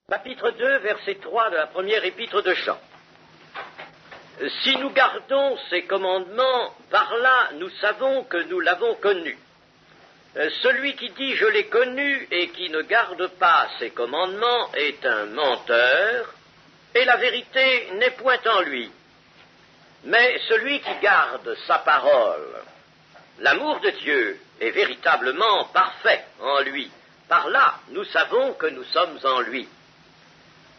Chapitre 2, verset 3 de la première épître de Jean. Si nous gardons ces commandements, par là nous savons que nous l'avons connu. Celui qui dit « je l'ai connu » et qui ne garde pas ses commandements est un menteur, et la vérité n'est point en lui. Mais celui qui garde sa parole, l'amour de Dieu est véritablement parfait en lui. Par là, nous savons que nous sommes en lui.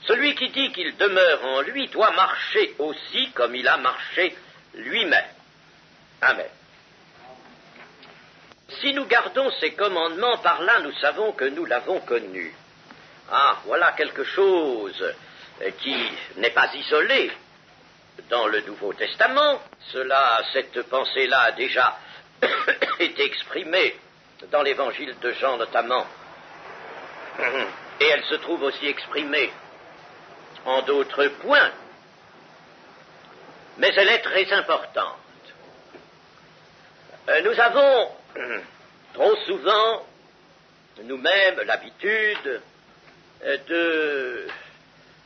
Celui qui dit qu'il demeure en lui doit marcher aussi comme il a marché lui-même. Amen. Si nous gardons ces commandements, par là nous savons que nous l'avons connu. Ah, voilà quelque chose qui n'est pas isolé dans le Nouveau Testament. Cette pensée-là a déjà été exprimée dans l'Évangile de Jean notamment. Et elle se trouve aussi exprimée en d'autres points. Mais elle est très importante. Nous avons trop souvent, nous-mêmes, l'habitude de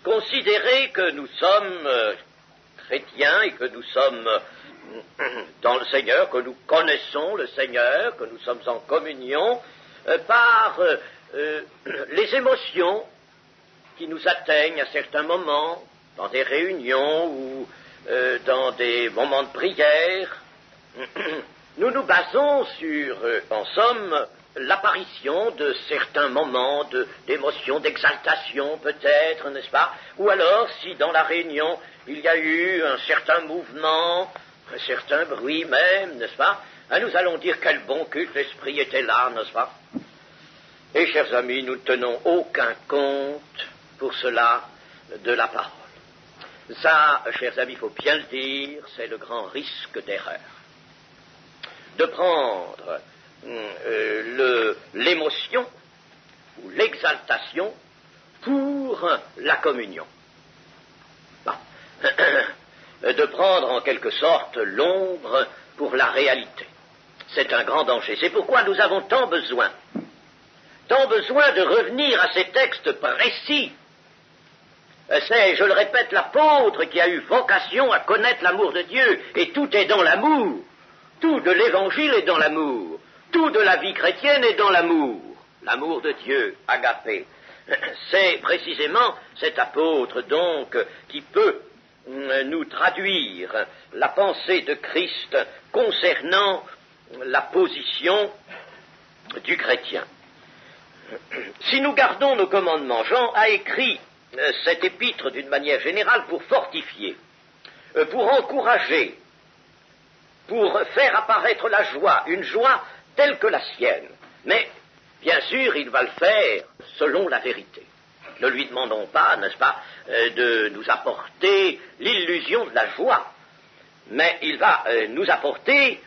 considérer que nous sommes chrétiens et que nous sommes dans le Seigneur, que nous connaissons le Seigneur, que nous sommes en communion par les émotions qui nous atteignent à certains moments, dans des réunions ou dans des moments de prière. Nous nous basons sur, en somme, l'apparition de certains moments d'émotion, d'exaltation peut-être, n'est-ce pas? Ou alors, si dans la réunion, il y a eu un certain mouvement, un certain bruit même, n'est-ce pas? Nous allons dire quel bon culte, l'Esprit était là, n'est-ce pas? Et, chers amis, nous ne tenons aucun compte pour cela de la parole. Ça, chers amis, il faut bien le dire, c'est le grand risque d'erreur. De prendre l'émotion ou l'exaltation pour la communion. De prendre en quelque sorte l'ombre pour la réalité. C'est un grand danger. C'est pourquoi nous avons tant besoin de revenir à ces textes précis. C'est, je le répète, l'apôtre qui a eu vocation à connaître l'amour de Dieu, et tout est dans l'amour. Tout de l'Évangile est dans l'amour. Tout de la vie chrétienne est dans l'amour. L'amour de Dieu, agapé. C'est précisément cet apôtre, donc, qui peut nous traduire la pensée de Christ concernant la position du chrétien. Si nous gardons nos commandements, Jean a écrit cette épître d'une manière générale pour fortifier, pour encourager, pour faire apparaître la joie, une joie telle que la sienne. Mais, bien sûr, il va le faire selon la vérité. Ne lui demandons pas, n'est-ce pas, de nous apporter l'illusion de la joie, mais il va nous apporter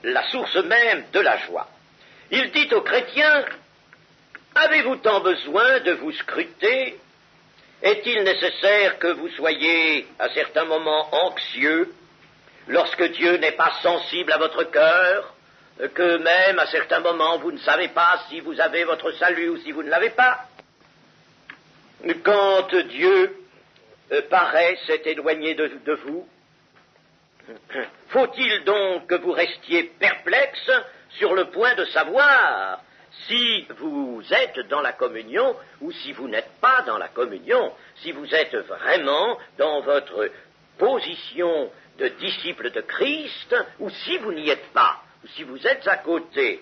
la source même de la joie. Il dit aux chrétiens, avez-vous tant besoin de vous scruter? Est-il nécessaire que vous soyez à certains moments anxieux lorsque Dieu n'est pas sensible à votre cœur, que même à certains moments vous ne savez pas si vous avez votre salut ou si vous ne l'avez pas? Quand Dieu paraît s'être éloigné de vous, faut-il donc que vous restiez perplexe sur le point de savoir si vous êtes dans la communion ou si vous n'êtes pas dans la communion, si vous êtes vraiment dans votre position de disciple de Christ ou si vous n'y êtes pas, ou si vous êtes à côté?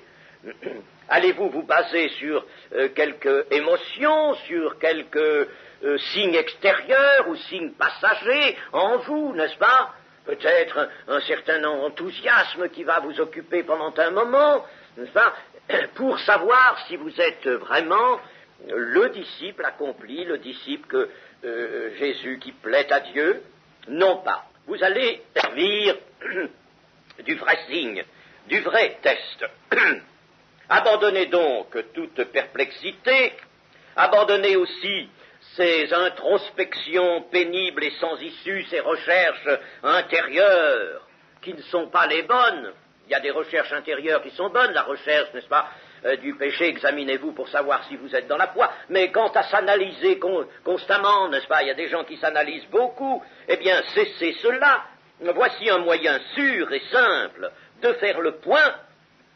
Allez-vous vous baser sur quelques émotions, sur quelques signes extérieurs ou signes passagers en vous, n'est-ce pas? Peut-être un certain enthousiasme qui va vous occuper pendant un moment, n'est-ce pas? Pour savoir si vous êtes vraiment le disciple accompli, le disciple que Jésus qui plaît à Dieu. Non pas. Vous allez servir du vrai signe, du vrai test. Abandonnez donc toute perplexité, abandonnez aussi ces introspections pénibles et sans issue, ces recherches intérieures qui ne sont pas les bonnes. Il y a des recherches intérieures qui sont bonnes, la recherche, n'est-ce pas, du péché, examinez-vous pour savoir si vous êtes dans la foi. Mais quant à s'analyser constamment, n'est-ce pas, il y a des gens qui s'analysent beaucoup, eh bien, cessez cela. Voici un moyen sûr et simple de faire le point,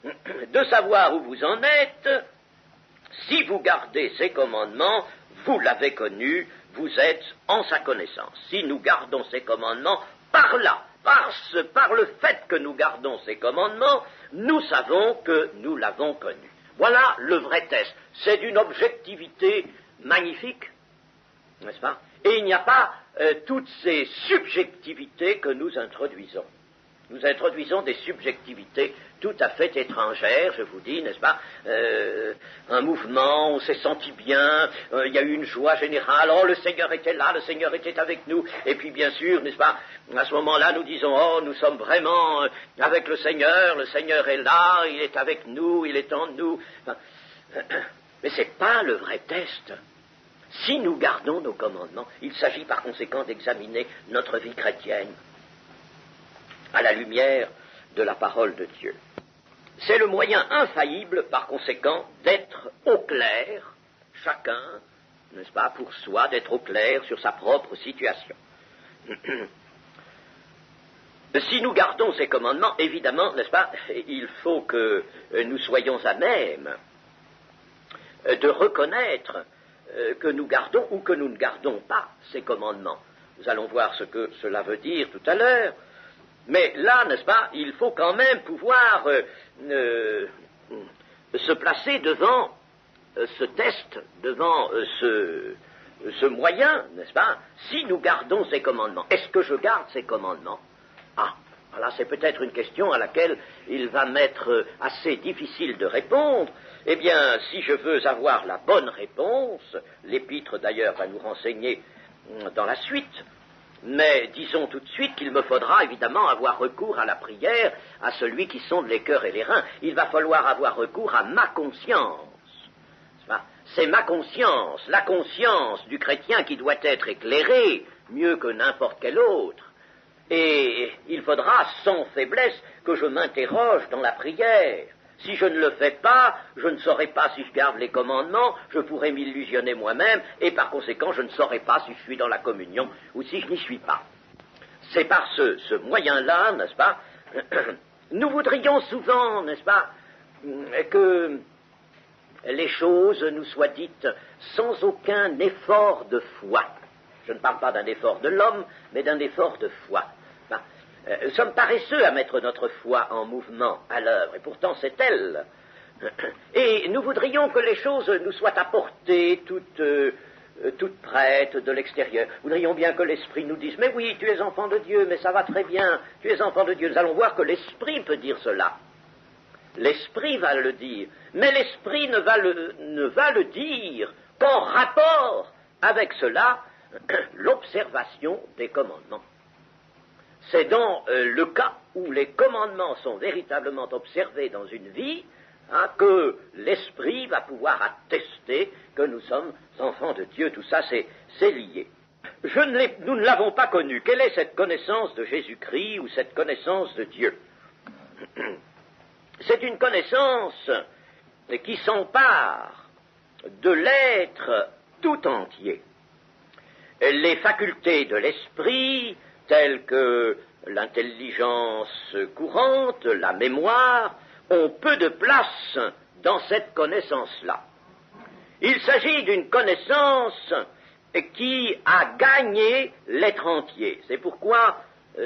de savoir où vous en êtes. Si vous gardez ces commandements, vous l'avez connu, vous êtes en sa connaissance. Si nous gardons ces commandements, par le fait que nous gardons ces commandements, nous savons que nous l'avons connu. Voilà le vrai test. C'est d'une objectivité magnifique, n'est-ce pas? Et il n'y a pas toutes ces subjectivités que nous introduisons. Nous introduisons des subjectivités tout à fait étrangères, je vous dis, n'est-ce pas, un mouvement, on s'est senti bien, il y a eu une joie générale, oh, le Seigneur était là, le Seigneur était avec nous, et puis bien sûr, n'est-ce pas, à ce moment-là, nous disons, oh, nous sommes vraiment avec le Seigneur est là, il est avec nous, il est en nous. Enfin, mais c'est pas le vrai test. Si nous gardons nos commandements, il s'agit par conséquent d'examiner notre vie chrétienne à la lumière de la parole de Dieu. C'est le moyen infaillible, par conséquent, d'être au clair, chacun, n'est-ce pas, pour soi, d'être au clair sur sa propre situation. Si nous gardons ces commandements, évidemment, n'est-ce pas, il faut que nous soyons à même de reconnaître que nous gardons ou que nous ne gardons pas ces commandements. Nous allons voir ce que cela veut dire tout à l'heure. Mais là, n'est-ce pas, il faut quand même pouvoir se placer devant ce test, devant ce moyen, n'est-ce pas, si nous gardons ces commandements. Est-ce que je garde ces commandements? Ah, voilà, c'est peut-être une question à laquelle il va m'être assez difficile de répondre. Eh bien, si je veux avoir la bonne réponse, l'épître d'ailleurs va nous renseigner dans la suite, mais disons tout de suite qu'il me faudra évidemment avoir recours à la prière, à celui qui sonde les cœurs et les reins. Il va falloir avoir recours à ma conscience. C'est ma conscience, la conscience du chrétien qui doit être éclairée mieux que n'importe quel autre. Et il faudra sans faiblesse que je m'interroge dans la prière. Si je ne le fais pas, je ne saurai pas si je garde les commandements, je pourrai m'illusionner moi-même, et par conséquent, je ne saurai pas si je suis dans la communion ou si je n'y suis pas. C'est par ce moyen-là, n'est-ce pas, nous voudrions souvent, n'est-ce pas, que les choses nous soient dites sans aucun effort de foi. Je ne parle pas d'un effort de l'homme, mais d'un effort de foi. Nous sommes paresseux à mettre notre foi en mouvement, à l'œuvre, et pourtant c'est elle. Et nous voudrions que les choses nous soient apportées toutes prêtes de l'extérieur. Nous voudrions bien que l'Esprit nous dise, mais oui, tu es enfant de Dieu, mais ça va très bien, tu es enfant de Dieu. Nous allons voir que l'Esprit peut dire cela. L'Esprit va le dire, mais l'Esprit ne va le dire qu'en rapport avec cela, l'observation des commandements. C'est dans le cas où les commandements sont véritablement observés dans une vie que l'Esprit va pouvoir attester que nous sommes enfants de Dieu. Tout ça, c'est lié. Nous ne l'avons pas connu. Quelle est cette connaissance de Jésus-Christ ou cette connaissance de Dieu? C'est une connaissance qui s'empare de l'être tout entier. Les facultés de l'esprit, telles que l'intelligence courante, la mémoire, ont peu de place dans cette connaissance-là. Il s'agit d'une connaissance qui a gagné l'être entier. C'est pourquoi,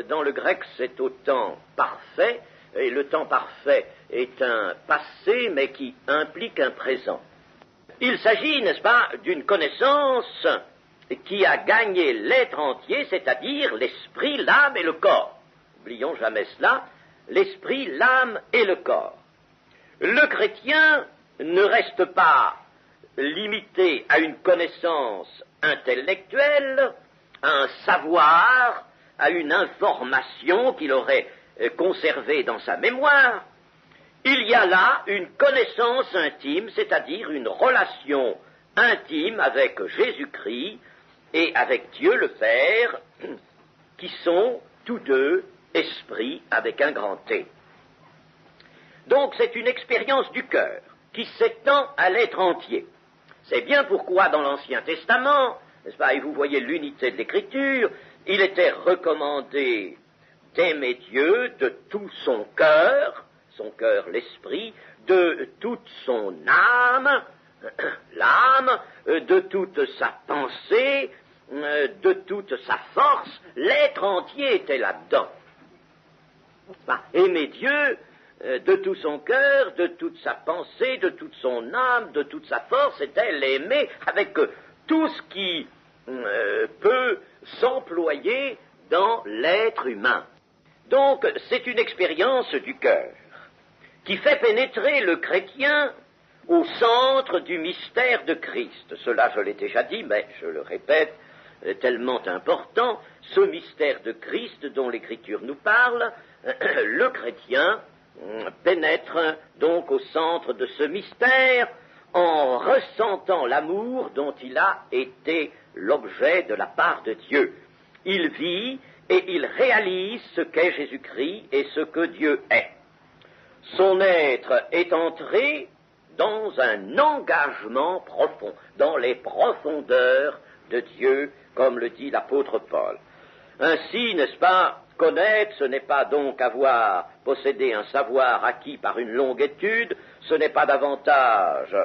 dans le grec, c'est au temps parfait, et le temps parfait est un passé, mais qui implique un présent. Il s'agit, n'est-ce pas, d'une connaissance qui a gagné l'être entier, c'est-à-dire l'esprit, l'âme et le corps. N'oublions jamais cela, l'esprit, l'âme et le corps. Le chrétien ne reste pas limité à une connaissance intellectuelle, à un savoir, à une information qu'il aurait conservée dans sa mémoire. Il y a là une connaissance intime, c'est-à-dire une relation intime avec Jésus-Christ et avec Dieu le Père, qui sont tous deux esprits avec un grand T. Donc c'est une expérience du cœur. qui s'étend à l'être entier. C'est bien pourquoi dans l'Ancien Testament, n'est-ce pas, et vous voyez l'unité de l'Écriture, il était recommandé d'aimer Dieu de tout son cœur l'esprit, de toute son âme, l'âme, de toute sa pensée, de toute sa force, l'être entier était là-dedans. Aimer Dieu de tout son cœur, de toute sa pensée, de toute son âme, de toute sa force, c'était l'aimer avec tout ce qui peut s'employer dans l'être humain. Donc, c'est une expérience du cœur qui fait pénétrer le chrétien au centre du mystère de Christ. Cela, je l'ai déjà dit, mais je le répète, tellement important, ce mystère de Christ dont l'Écriture nous parle, le chrétien pénètre donc au centre de ce mystère en ressentant l'amour dont il a été l'objet de la part de Dieu. Il vit et il réalise ce qu'est Jésus-Christ et ce que Dieu est. Son être est entré dans un engagement profond, dans les profondeurs de Dieu, comme le dit l'apôtre Paul. Ainsi, n'est-ce pas, connaître, ce n'est pas donc posséder un savoir acquis par une longue étude, ce n'est pas davantage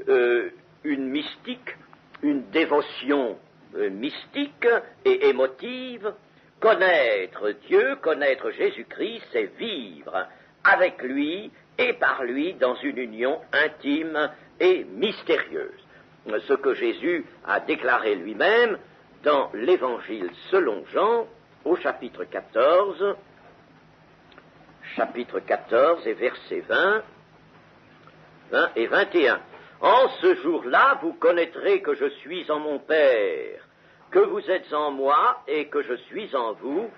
une mystique, une dévotion mystique et émotive. Connaître Dieu, connaître Jésus-Christ, c'est vivre avec lui et par lui dans une union intime et mystérieuse. Ce que Jésus a déclaré lui-même dans l'Évangile selon Jean, au chapitre 14 et versets 20 et 21. En ce jour-là, vous connaîtrez que je suis en mon Père, que vous êtes en moi et que je suis en vous.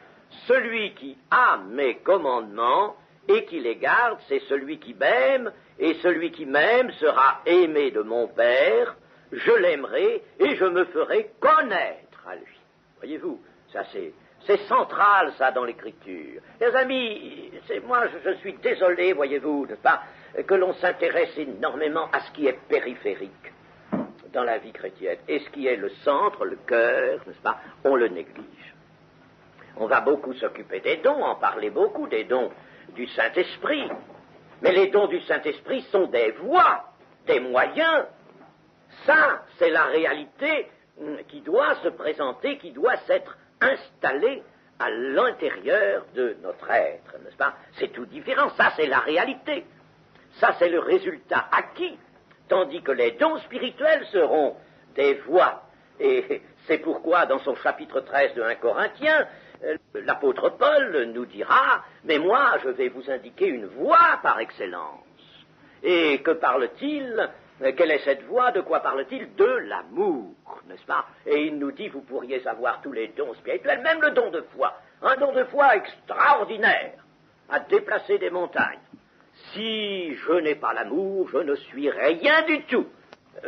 Celui qui a mes commandements et qui les garde, c'est celui qui m'aime, et celui qui m'aime sera aimé de mon Père. Je l'aimerai et je me ferai connaître à lui. Voyez-vous, ça c'est central, ça, dans l'Écriture. Les amis, moi je suis désolé, voyez-vous, n'est-ce pas, que l'on s'intéresse énormément à ce qui est périphérique dans la vie chrétienne. Et ce qui est le centre, le cœur, n'est-ce pas, on le néglige. On va beaucoup s'occuper des dons, en parler beaucoup des dons du Saint-Esprit. Mais les dons du Saint-Esprit sont des voies, des moyens. Ça, c'est la réalité qui doit se présenter, qui doit s'être installée à l'intérieur de notre être, n'est-ce pas? C'est tout différent. Ça, c'est la réalité. Ça, c'est le résultat acquis. Tandis que les dons spirituels seront des voies. Et c'est pourquoi, dans son chapitre 13 de 1 Corinthiens, l'apôtre Paul nous dira, mais moi, je vais vous indiquer une voie par excellence. Et que parle-t-il? Quelle est cette voie? De quoi parle-t-il? De l'amour, n'est-ce pas? Et il nous dit, vous pourriez avoir tous les dons spirituels, même le don de foi. Un don de foi extraordinaire, à déplacer des montagnes. Si je n'ai pas l'amour, je ne suis rien du tout.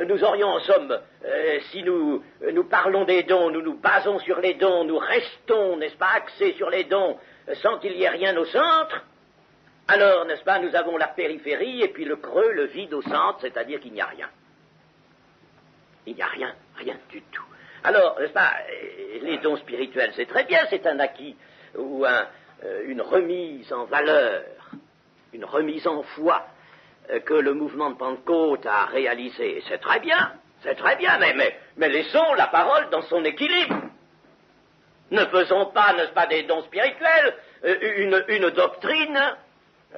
Nous aurions en somme, si nous parlons des dons, nous nous basons sur les dons, nous restons, n'est-ce pas, axés sur les dons, sans qu'il y ait rien au centre, alors, n'est-ce pas, nous avons la périphérie et puis le creux, le vide au centre, c'est-à-dire qu'il n'y a rien. Il n'y a rien, rien du tout. Alors, n'est-ce pas, les dons spirituels, c'est très bien, c'est un acquis ou une remise en valeur, une remise en foi que le mouvement de Pentecôte a réalisé. C'est très bien, mais laissons la parole dans son équilibre. Ne faisons pas, n'est-ce pas, des dons spirituels, une doctrine,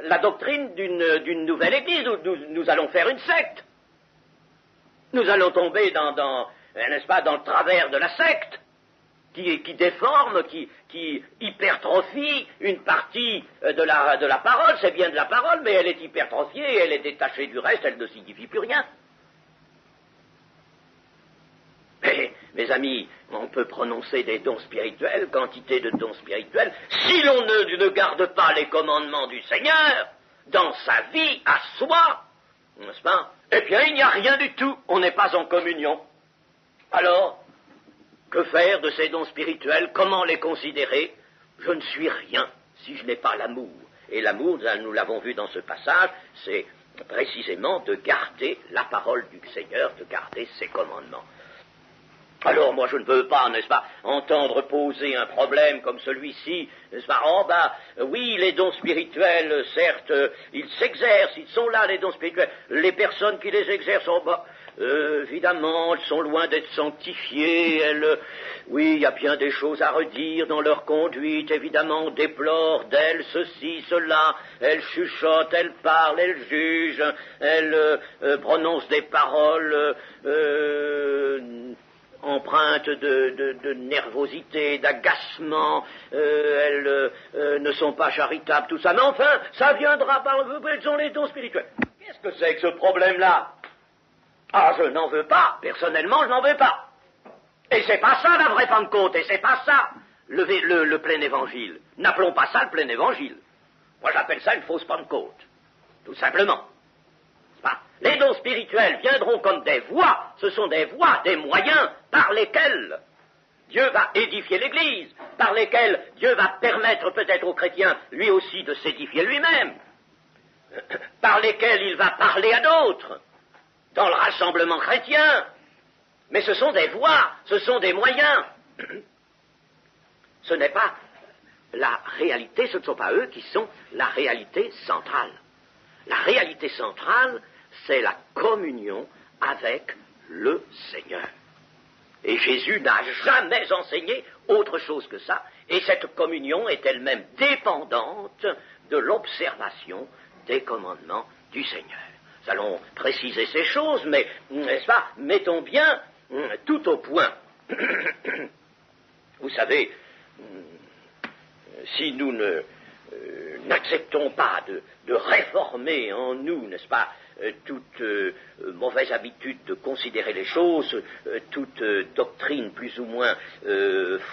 la doctrine d'une nouvelle église, où nous allons faire une secte. Nous allons tomber n'est-ce pas, dans le travers de la secte, qui déforme, qui hypertrophie une partie de la parole. C'est bien de la parole, mais elle est hypertrophiée, elle est détachée du reste, elle ne signifie plus rien. Mais, mes amis, on peut prononcer des dons spirituels, quantité de dons spirituels, si l'on ne garde pas les commandements du Seigneur dans sa vie à soi, n'est-ce pas? Eh bien, il n'y a rien du tout, on n'est pas en communion. Alors, que faire de ces dons spirituels? Comment les considérer? Je ne suis rien si je n'ai pas l'amour. Et l'amour, nous l'avons vu dans ce passage, c'est précisément de garder la parole du Seigneur, de garder ses commandements. Alors moi je ne veux pas, n'est-ce pas, entendre poser un problème comme celui-ci, n'est-ce pas, oui, les dons spirituels, certes, ils s'exercent, ils sont là, les dons spirituels, les personnes qui les exercent, évidemment, elles sont loin d'être sanctifiées, oui, il y a bien des choses à redire dans leur conduite, évidemment, on déplore d'elles ceci, cela, elles chuchotent, elles parlent, elles jugent, elles prononcent des paroles, empreintes de nervosité, d'agacement, elles ne sont pas charitables, tout ça. Mais enfin, ça viendra par elles ont les dons spirituels. Qu'est-ce que c'est que ce problème-là? Ah, je n'en veux pas. Personnellement, je n'en veux pas. Et c'est pas ça la vraie Pentecôte, et c'est pas ça le plein évangile. N'appelons pas ça le plein évangile. Moi, j'appelle ça une fausse Pentecôte. Tout simplement. Les dons spirituels viendront comme des voies, ce sont des voies, des moyens par lesquels Dieu va édifier l'Église, par lesquels Dieu va permettre peut-être aux chrétiens, lui aussi, de s'édifier lui-même, par lesquels il va parler à d'autres, dans le rassemblement chrétien. Mais ce sont des voies, ce sont des moyens. Ce n'est pas la réalité, ce ne sont pas eux qui sont la réalité centrale. La réalité centrale, c'est la communion avec le Seigneur. Et Jésus n'a jamais enseigné autre chose que ça, et cette communion est elle-même dépendante de l'observation des commandements du Seigneur. Nous allons préciser ces choses, mais, n'est-ce pas, mettons bien tout au point. Vous savez, si nous n'acceptons pas de réformer en nous, n'est-ce pas, toute mauvaise habitude de considérer les choses, toute doctrine plus ou moins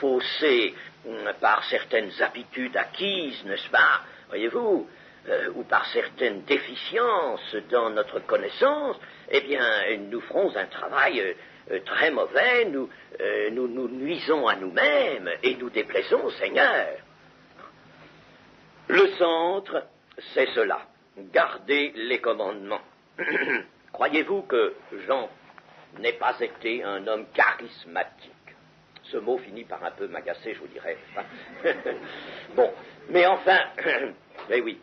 faussée par certaines habitudes acquises, n'est-ce pas, voyez-vous, ou par certaines déficiences dans notre connaissance, eh bien, nous ferons un travail très mauvais, nous nuisons à nous-mêmes et nous déplaisons au Seigneur. Le centre, c'est cela, garder les commandements. Croyez-vous que Jean n'ait pas été un homme charismatique? Ce mot finit par un peu m'agacer, je vous dirais. Bon, mais enfin, mais oui,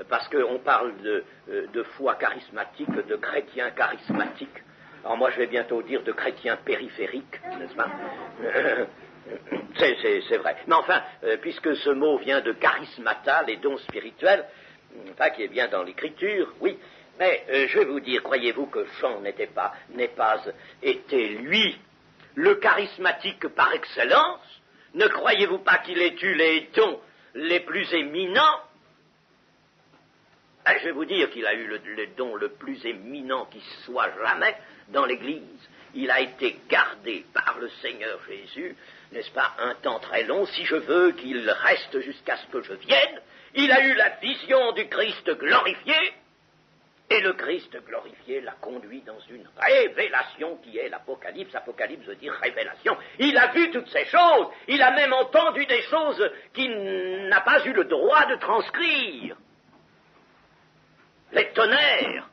parce qu'on parle de foi charismatique, de chrétien charismatique. Alors moi, je vais bientôt dire de chrétien périphérique, n'est-ce pas? C'est vrai. Mais enfin, puisque ce mot vient de charismata, les dons spirituels, enfin, qui est bien dans l'Écriture, oui, mais je vais vous dire, croyez-vous que Jean n'ait pas été, lui, le charismatique par excellence? Ne croyez-vous pas qu'il ait eu les dons les plus éminents? Je vais vous dire qu'il a eu le don le plus éminent qui soit jamais dans l'Église. Il a été gardé par le Seigneur Jésus, n'est-ce pas, un temps très long, si je veux qu'il reste jusqu'à ce que je vienne. Il a eu la vision du Christ glorifié, et le Christ glorifié l'a conduit dans une révélation qui est l'Apocalypse. Apocalypse veut dire révélation. Il a vu toutes ces choses, il a même entendu des choses qu'il n'a pas eu le droit de transcrire. Les tonnerres,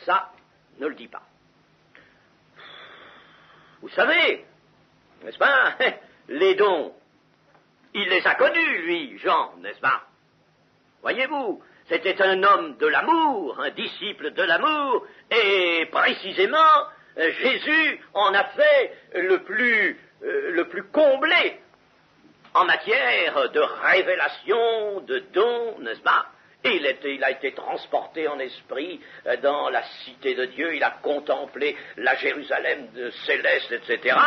ça, ne le dis pas. Vous savez, n'est-ce pas, les dons, il les a connus, lui, Jean, n'est-ce pas? Voyez-vous, c'était un homme de l'amour, un disciple de l'amour, et précisément, Jésus en a fait le plus comblé en matière de révélation, de dons, n'est-ce pas? Et il a été transporté en esprit dans la cité de Dieu, il a contemplé la Jérusalem céleste, etc.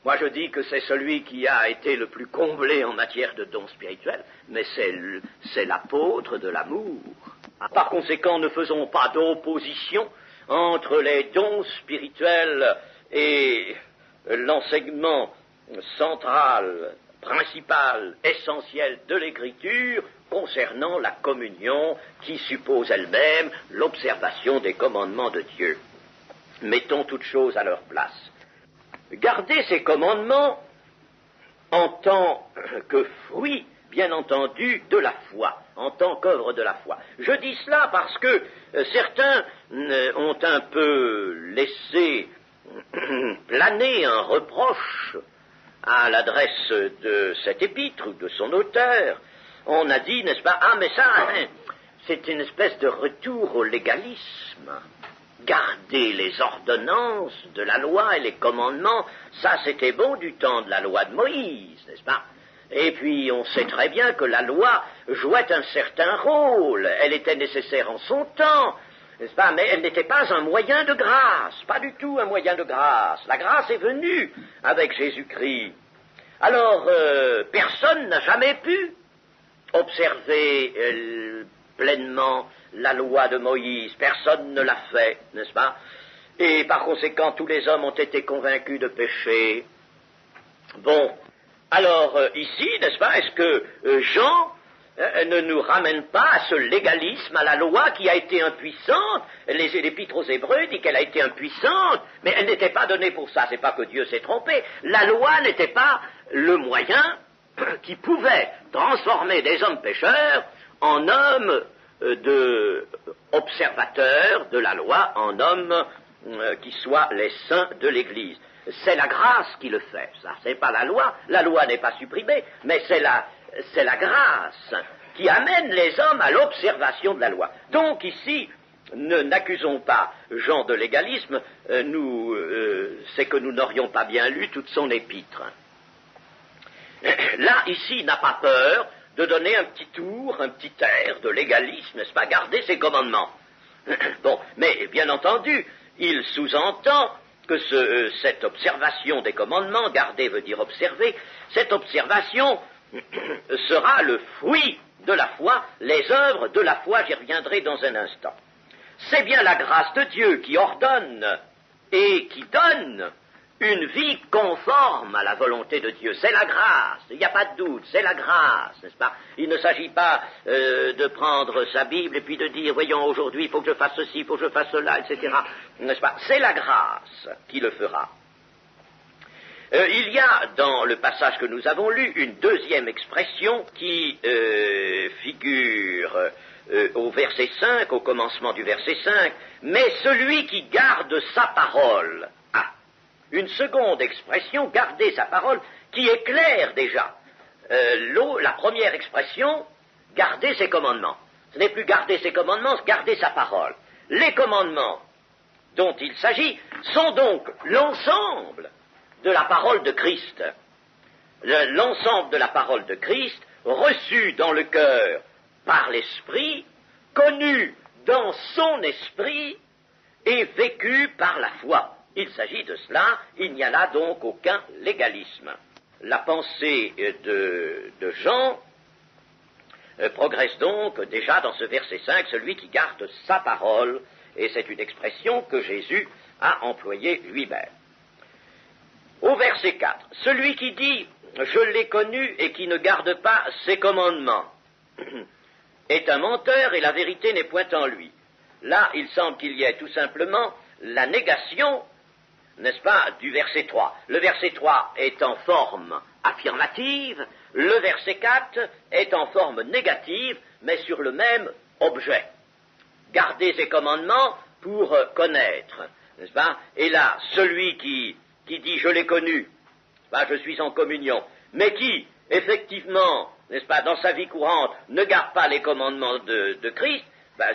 Moi je dis que c'est celui qui a été le plus comblé en matière de dons spirituels, mais c'est l'apôtre de l'amour. Par conséquent, ne faisons pas d'opposition entre les dons spirituels et l'enseignement central, principal, essentiel de l'Écriture concernant la communion qui suppose elle-même l'observation des commandements de Dieu. Mettons toutes choses à leur place. Garder ces commandements en tant que fruit, bien entendu, de la foi, en tant qu'œuvre de la foi. Je dis cela parce que certains ont un peu laissé planer un reproche à l'adresse de cet épître ou de son auteur. On a dit, n'est-ce pas, ah mais ça, hein, c'est une espèce de retour au légalisme. Garder les ordonnances de la loi et les commandements, ça c'était bon du temps de la loi de Moïse, n'est-ce pas? Et puis on sait très bien que la loi jouait un certain rôle, elle était nécessaire en son temps, n'est-ce pas? Mais elle n'était pas un moyen de grâce, pas du tout un moyen de grâce. La grâce est venue avec Jésus-Christ. Alors personne n'a jamais pu observer pleinement la loi de Moïse. Personne ne l'a fait, n'est-ce pas? Et par conséquent, tous les hommes ont été convaincus de péché. Bon, alors ici, n'est-ce pas, est-ce que Jean ne nous ramène pas à ce légalisme, à la loi qui a été impuissante? L'Épître aux Hébreux dit qu'elle a été impuissante, mais elle n'était pas donnée pour ça. C'est pas que Dieu s'est trompé. La loi n'était pas le moyen qui pouvait transformer des hommes pécheurs en hommes observateurs de la loi, en hommes qui soient les saints de l'Église. C'est la grâce qui le fait, ça, c'est pas la loi n'est pas supprimée, mais c'est la grâce qui amène les hommes à l'observation de la loi. Donc ici, n'accusons pas Jean de légalisme, c'est que nous n'aurions pas bien lu toute son épître. Là, ici, il n'a pas peur de donner un petit tour, un petit air de légalisme, n'est-ce pas, garder ses commandements. Bon, mais bien entendu, il sous-entend que cette observation des commandements, garder veut dire observer, cette observation sera le fruit de la foi, les œuvres de la foi, j'y reviendrai dans un instant. C'est bien la grâce de Dieu qui ordonne et qui donne une vie conforme à la volonté de Dieu. C'est la grâce, il n'y a pas de doute, c'est la grâce, n'est-ce pas? Il ne s'agit pas de prendre sa Bible et puis de dire, voyons, aujourd'hui, il faut que je fasse ceci, il faut que je fasse cela, etc. N'est-ce pas? C'est la grâce qui le fera. Il y a dans le passage que nous avons lu une deuxième expression qui figure au verset 5, au commencement du verset 5, mais celui qui garde sa parole. Une seconde expression, garder sa parole, qui est claire déjà. La première expression, garder ses commandements. Ce n'est plus garder ses commandements, c'est garder sa parole. Les commandements dont il s'agit sont donc l'ensemble de la parole de Christ. L'ensemble de la parole de Christ, reçue dans le cœur par l'Esprit, connue dans son esprit et vécue par la foi. Il s'agit de cela, il n'y a là donc aucun légalisme. La pensée de Jean progresse donc déjà dans ce verset 5, celui qui garde sa parole, et c'est une expression que Jésus a employée lui-même. Au verset 4, celui qui dit « je l'ai connu et qui ne garde pas ses commandements » est un menteur et la vérité n'est point en lui. Là, il semble qu'il y ait tout simplement la négation, n'est-ce pas, du verset 3. Le verset 3 est en forme affirmative, le verset 4 est en forme négative, mais sur le même objet. Garder ses commandements pour connaître, n'est-ce pas? Et là, celui qui dit « je l'ai connu », je suis en communion, mais qui, effectivement, n'est-ce pas, dans sa vie courante, ne garde pas les commandements de Christ,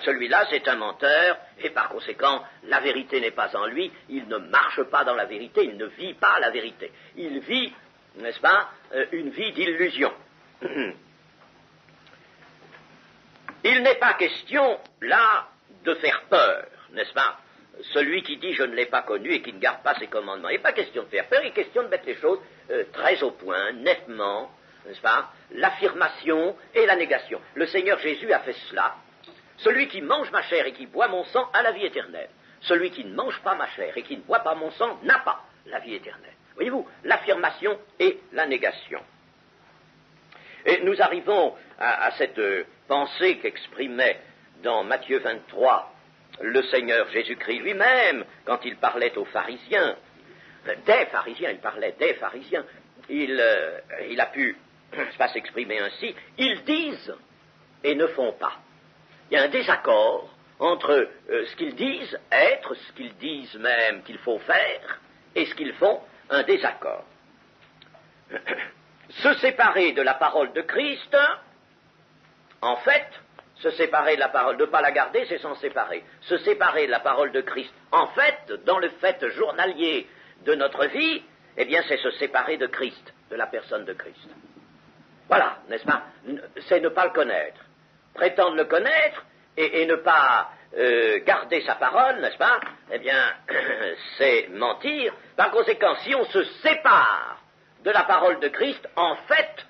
celui-là, c'est un menteur, et par conséquent, la vérité n'est pas en lui, il ne marche pas dans la vérité, il ne vit pas la vérité. Il vit, n'est-ce pas, une vie d'illusion. Il n'est pas question, là, de faire peur, n'est-ce pas? Celui qui dit « je ne l'ai pas connu » et qui ne garde pas ses commandements. Il n'est pas question de faire peur, il est question de mettre les choses très au point, nettement, n'est-ce pas? L'affirmation et la négation. Le Seigneur Jésus a fait cela. Celui qui mange ma chair et qui boit mon sang a la vie éternelle. Celui qui ne mange pas ma chair et qui ne boit pas mon sang n'a pas la vie éternelle. Voyez-vous, l'affirmation et la négation. Et nous arrivons à cette pensée qu'exprimait dans Matthieu 23 le Seigneur Jésus-Christ lui-même quand il parlait aux pharisiens. Des pharisiens, il parlait des pharisiens. Il a pu n'est-ce pas, s'exprimer ainsi, ils disent et ne font pas. Il y a un désaccord entre ce qu'ils disent être, ce qu'ils disent même qu'il faut faire, et ce qu'ils font, un désaccord. Se séparer de la parole de Christ, en fait, se séparer de la parole, ne pas la garder, c'est s'en séparer. Se séparer de la parole de Christ, en fait, dans le fait journalier de notre vie, eh bien, c'est se séparer de Christ, de la personne de Christ. Voilà, n'est-ce pas? C'est ne pas le connaître. Prétendre le connaître et ne pas garder sa parole, n'est-ce pas? Eh bien, c'est mentir. Par conséquent, si on se sépare de la parole de Christ, en fait,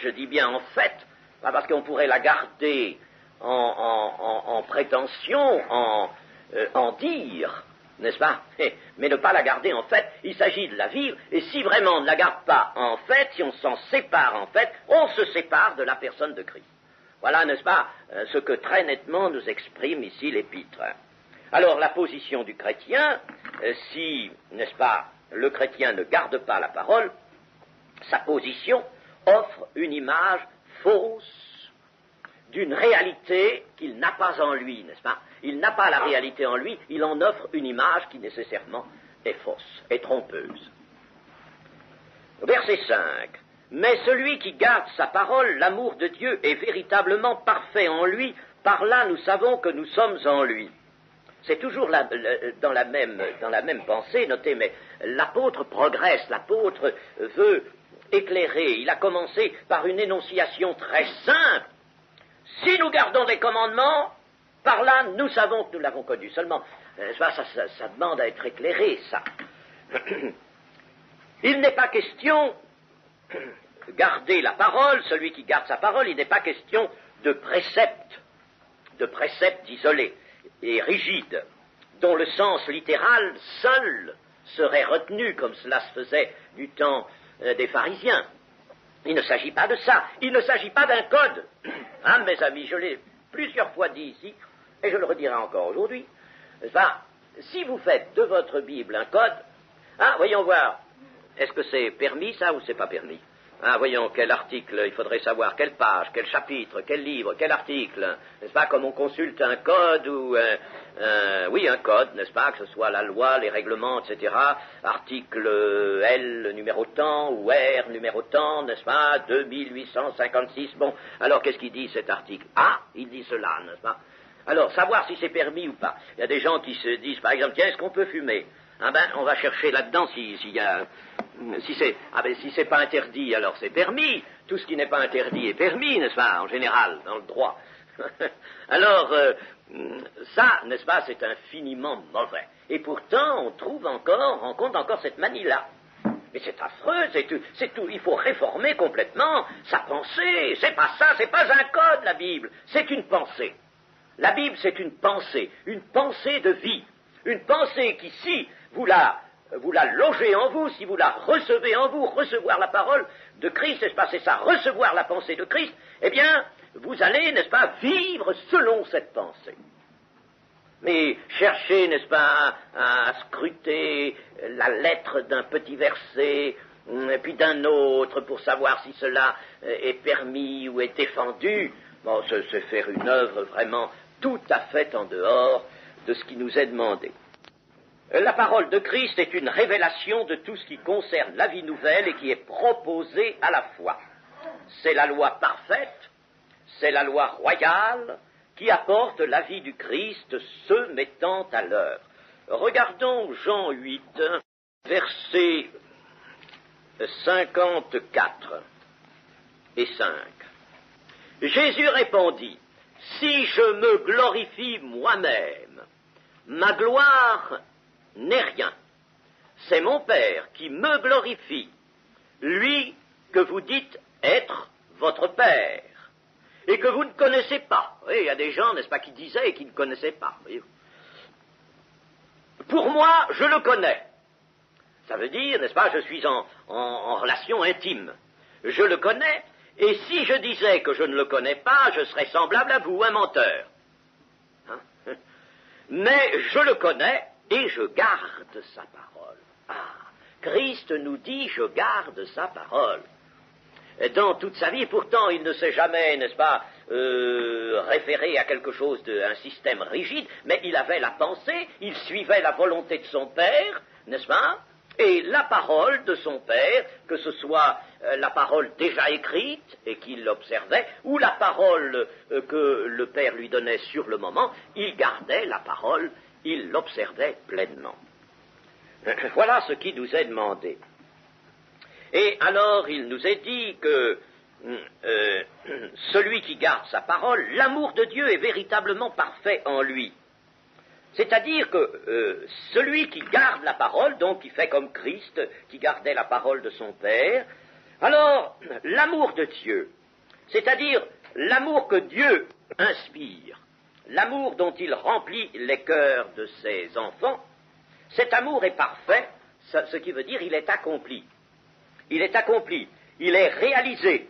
je dis bien en fait, pas parce qu'on pourrait la garder en prétention, en dire, n'est-ce pas? Mais ne pas la garder en fait, il s'agit de la vivre, et si vraiment on ne la garde pas en fait, si on s'en sépare en fait, on se sépare de la personne de Christ. Voilà, n'est-ce pas, ce que très nettement nous exprime ici l'Épître. Alors, la position du chrétien, si, n'est-ce pas, le chrétien ne garde pas la parole, sa position offre une image fausse d'une réalité qu'il n'a pas en lui, n'est-ce pas? Il n'a pas la réalité en lui, il en offre une image qui nécessairement est fausse, est trompeuse. Verset 5. Mais celui qui garde sa parole, l'amour de Dieu est véritablement parfait en lui, par là nous savons que nous sommes en lui. C'est toujours dans la même pensée, notez, mais l'apôtre progresse, l'apôtre veut éclairer. Il a commencé par une énonciation très simple. Si nous gardons les commandements, par là nous savons que nous l'avons connu. Seulement, ça demande à être éclairé, ça. Il n'est pas question de garder la parole, celui qui garde sa parole, il n'est pas question de préceptes isolés et rigides, dont le sens littéral seul serait retenu, comme cela se faisait du temps des pharisiens. Il ne s'agit pas de ça, il ne s'agit pas d'un code. Hein, mes amis, je l'ai plusieurs fois dit ici, et je le redirai encore aujourd'hui. Si vous faites de votre Bible un code, voyons voir, est-ce que c'est permis ça ou c'est pas permis? Voyons quel article, il faudrait savoir quelle page, quel chapitre, quel livre, quel article, n'est-ce pas, comme on consulte un code ou un code, n'est-ce pas, que ce soit la loi, les règlements, etc., article L numéro tant ou R numéro tant, n'est-ce pas, 2856, bon, alors qu'est-ce qu'il dit cet article? Il dit cela, n'est-ce pas? Alors, savoir si c'est permis ou pas. Il y a des gens qui se disent, par exemple, tiens, est-ce qu'on peut fumer? On va chercher là-dedans si c'est pas interdit, alors c'est permis. Tout ce qui n'est pas interdit est permis, n'est-ce pas, en général, dans le droit. Alors, ça, n'est-ce pas, c'est infiniment mauvais. Et pourtant, on rencontre encore cette manie-là. Mais c'est affreux, c'est tout. Il faut réformer complètement sa pensée. C'est pas ça, c'est pas un code, la Bible. C'est une pensée. La Bible, c'est une pensée de vie. Une pensée qui, si vous la logez en vous, si vous la recevez en vous, recevoir la parole de Christ, n'est-ce pas, c'est ça, recevoir la pensée de Christ, eh bien, vous allez, n'est-ce pas, vivre selon cette pensée. Mais chercher, n'est-ce pas, à scruter la lettre d'un petit verset, puis d'un autre, pour savoir si cela est permis ou est défendu, bon, c'est faire une œuvre vraiment tout à fait en dehors de ce qui nous est demandé. La parole de Christ est une révélation de tout ce qui concerne la vie nouvelle et qui est proposée à la foi. C'est la loi parfaite, c'est la loi royale qui apporte la vie du Christ se mettant à l'œuvre. Regardons Jean 8, versets 54 et 5. Jésus répondit, « Si je me glorifie moi-même, ma gloire n'est rien. C'est mon Père qui me glorifie, lui que vous dites être votre Père, et que vous ne connaissez pas. » Oui, il y a des gens, n'est-ce pas, qui disaient et qui ne connaissaient pas. Voyez. Pour moi, je le connais. Ça veut dire, n'est-ce pas, je suis en relation intime. Je le connais, et si je disais que je ne le connais pas, je serais semblable à vous, un menteur. Mais je le connais et je garde sa parole. Christ nous dit, je garde sa parole. dans toute sa vie, et pourtant il ne s'est jamais, n'est-ce pas, référé à quelque chose un système rigide, mais il avait la pensée, il suivait la volonté de son père, n'est-ce pas, et la parole de son père, que ce soit la parole déjà écrite et qu'il observait, ou la parole que le père lui donnait sur le moment, il gardait la parole, il l'observait pleinement. Voilà ce qui nous est demandé. Et alors il nous est dit que celui qui garde sa parole, l'amour de Dieu est véritablement parfait en lui. C'est-à-dire que celui qui garde la parole, donc qui fait comme Christ, qui gardait la parole de son Père, alors l'amour de Dieu, c'est-à-dire l'amour que Dieu inspire, l'amour dont il remplit les cœurs de ses enfants, cet amour est parfait, ce qui veut dire il est accompli. Il est accompli, il est réalisé.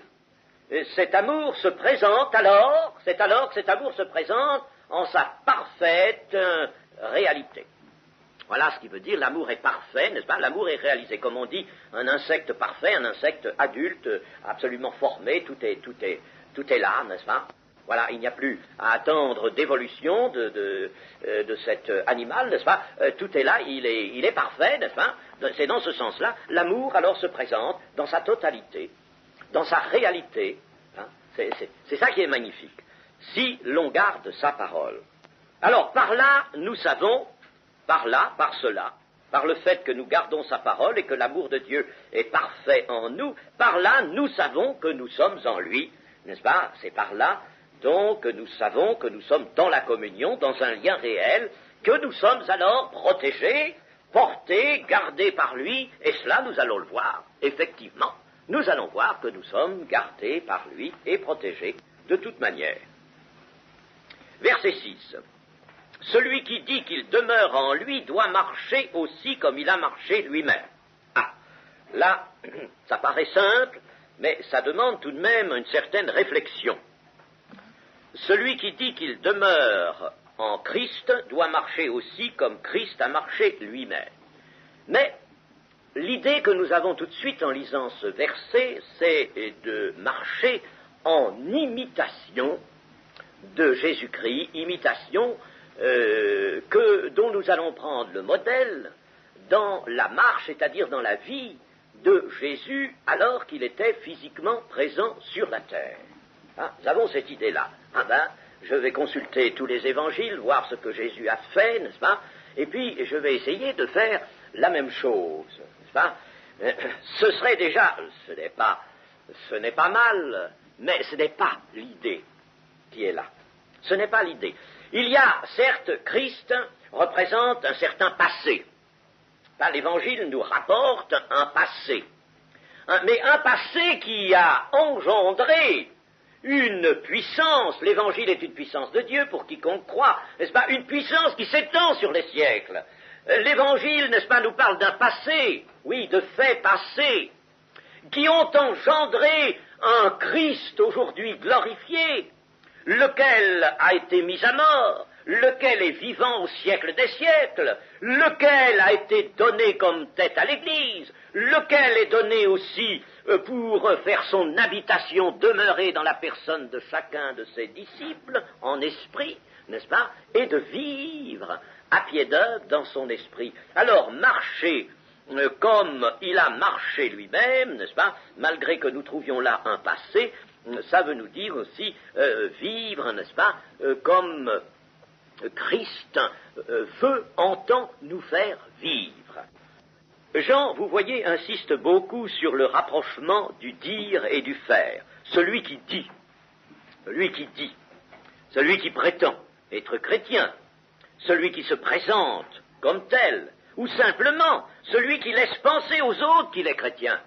Cet amour se présente alors, c'est alors que cet amour se présente en sa parfaite réalité. Voilà ce qui veut dire l'amour est parfait, n'est-ce pas? L'amour est réalisé, comme on dit, un insecte parfait, un insecte adulte, absolument formé, tout est là, n'est-ce pas? Voilà, il n'y a plus à attendre d'évolution de cet animal, n'est-ce pas? Tout est là, il est parfait, n'est-ce pas? C'est dans ce sens-là, l'amour alors se présente dans sa totalité, dans sa réalité. Hein? C'est ça qui est magnifique. Si l'on garde sa parole. Alors, par là, nous savons, par cela, par le fait que nous gardons sa parole et que l'amour de Dieu est parfait en nous, par là, nous savons que nous sommes en lui, n'est-ce pas? C'est par là, donc, que nous savons que nous sommes dans la communion, dans un lien réel, que nous sommes alors protégés, portés, gardés par lui, et cela, nous allons le voir, effectivement. Nous allons voir que nous sommes gardés par lui et protégés de toute manière. Verset 6. Celui qui dit qu'il demeure en lui doit marcher aussi comme il a marché lui-même. Ah, là, ça paraît simple, mais ça demande tout de même une certaine réflexion. Celui qui dit qu'il demeure en Christ doit marcher aussi comme Christ a marché lui-même. Mais l'idée que nous avons tout de suite en lisant ce verset, c'est de marcher en imitation de Jésus-Christ, imitation dont nous allons prendre le modèle dans la marche, c'est-à-dire dans la vie de Jésus alors qu'il était physiquement présent sur la terre. Ah, nous avons cette idée-là. Je vais consulter tous les évangiles, voir ce que Jésus a fait, n'est-ce pas? Et puis je vais essayer de faire la même chose, n'est-ce pas? Ce serait déjà, ce n'est pas mal, mais ce n'est pas l'idée qui est là. Ce n'est pas l'idée. Il y a, certes, Christ représente un certain passé. L'Évangile nous rapporte un passé. Mais un passé qui a engendré une puissance, l'Évangile est une puissance de Dieu pour quiconque croit, n'est-ce pas? Une puissance qui s'étend sur les siècles. L'Évangile, n'est-ce pas, nous parle d'un passé, oui, de faits passés, qui ont engendré un Christ aujourd'hui glorifié, lequel a été mis à mort, lequel est vivant au siècle des siècles, lequel a été donné comme tête à l'Église, lequel est donné aussi pour faire son habitation, demeurer dans la personne de chacun de ses disciples, en esprit, n'est-ce pas, et de vivre à pied d'œuvre dans son esprit. Alors, marcher comme il a marché lui-même, n'est-ce pas, malgré que nous trouvions là un passé, ça veut nous dire aussi vivre, n'est-ce pas, comme Christ entend nous faire vivre. Jean, vous voyez, insiste beaucoup sur le rapprochement du dire et du faire. Celui qui dit, celui qui prétend être chrétien, celui qui se présente comme tel, ou simplement celui qui laisse penser aux autres qu'il est chrétien,